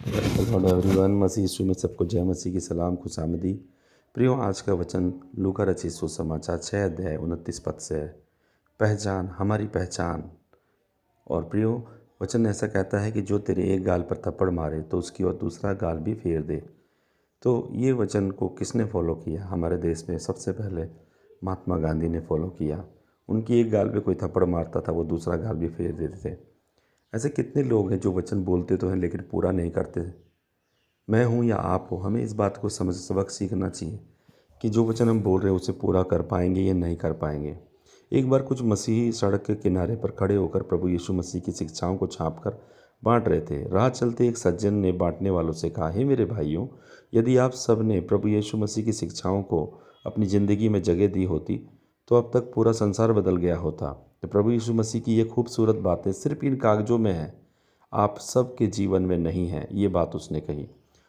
Lord everyone, मसीह यीशु में सबको जय मसीह की सलाम खुशामदी। प्रियो, आज का वचन लूका रचित सुसमाचार 6 अध्याय 29 पद से है। पहचान, हमारी पहचान। और प्रियो, वचन ऐसा कहता है कि जो तेरे एक गाल पर थप्पड़ मारे तो उसकी और दूसरा गाल भी फेर दे। तो ये वचन को किसने फॉलो किया? हमारे देश में सबसे पहले महात्मा गांधी ने फॉलो किया। उनकी एक गाल पे कोई थप्पड़ मारता था, वो दूसरा गाल भी फेर देते थे। ऐसे कितने लोग हैं जो वचन बोलते तो हैं लेकिन पूरा नहीं करते। मैं हूँ या आप हो, हमें इस बात को समझ सबक सीखना चाहिए कि जो वचन हम बोल रहे हैं उसे पूरा कर पाएंगे या नहीं कर पाएंगे। एक बार कुछ मसीही सड़क के किनारे पर खड़े होकर प्रभु यीशु मसीह की शिक्षाओं को छाप कर बांट रहे थे। राह चलते एक सज्जन ने बांटने वालों से कहा, हे मेरे भाइयों, यदि आप सब ने प्रभु यीशु मसीह की शिक्षाओं को अपनी ज़िंदगी में जगह दी होती तो अब तक पूरा संसार बदल गया होता। तो प्रभु यीशु मसीह की ये खूबसूरत बातें सिर्फ इन कागजों में हैं, आप सब के जीवन में नहीं हैं। ये बात उसने कही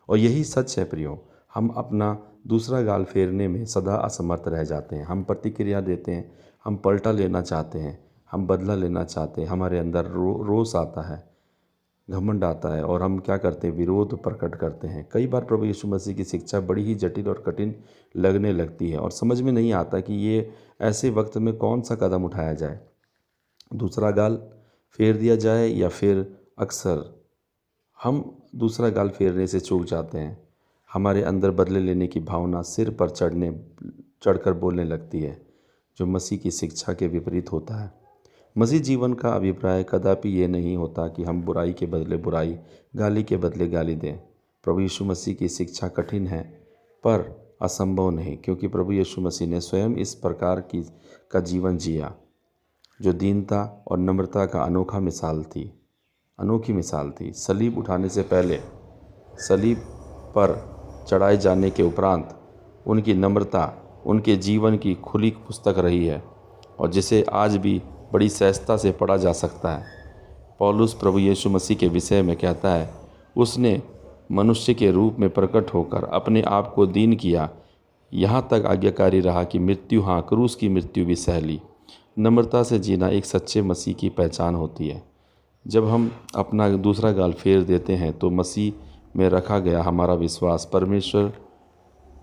और यही सच है प्रियो। हम अपना दूसरा गाल फेरने में सदा असमर्थ रह जाते हैं। हम प्रतिक्रिया देते हैं, हम पलटा लेना चाहते हैं, हम बदला लेना चाहते हैं। हमारे अंदर रोष आता है, घमंड आता है और हम क्या करते हैं? विरोध प्रकट करते हैं। कई बार प्रभु यीशु मसीह की शिक्षा बड़ी ही जटिल और कठिन लगने लगती है और समझ में नहीं आता कि ये ऐसे वक्त में कौन सा कदम उठाया जाए। दूसरा गाल फेर दिया जाए या फिर अक्सर हम दूसरा गाल फेरने से चूक जाते हैं। हमारे अंदर बदले लेने की भावना सिर पर चढ़कर बोलने लगती है, जो मसीह की शिक्षा के विपरीत होता है। मसीह जीवन का अभिप्राय कदापि ये नहीं होता कि हम बुराई के बदले बुराई, गाली के बदले गाली दें। प्रभु यीशु मसीह की शिक्षा कठिन है पर असंभव नहीं, क्योंकि प्रभु यीशु मसीह ने स्वयं इस प्रकार का जीवन जिया जो दीनता और नम्रता का अनोखी मिसाल थी। सलीब उठाने से पहले, सलीब पर चढ़ाए जाने के उपरांत उनकी नम्रता उनके जीवन की खुली पुस्तक रही है और जिसे आज भी बड़ी सहजता से पढ़ा जा सकता है। पौलुस प्रभु यीशु मसीह के विषय में कहता है, उसने मनुष्य के रूप में प्रकट होकर अपने आप को दीन किया, यहाँ तक आज्ञाकारी रहा कि मृत्यु, हाँ क्रूस की मृत्यु भी सह ली। नम्रता से जीना एक सच्चे मसीह की पहचान होती है। जब हम अपना दूसरा गाल फेर देते हैं तो मसीह में रखा गया हमारा विश्वास परमेश्वर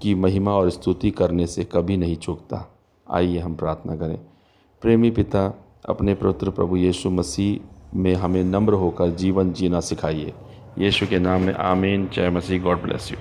की महिमा और स्तुति करने से कभी नहीं चूकता। आइए हम प्रार्थना करें। प्रेमी पिता, अपने पवित्र प्रभु यीशु मसीह में हमें नम्र होकर जीवन जीना सिखाइए। यीशु के नाम में आमीन। जय मसीह। God bless you.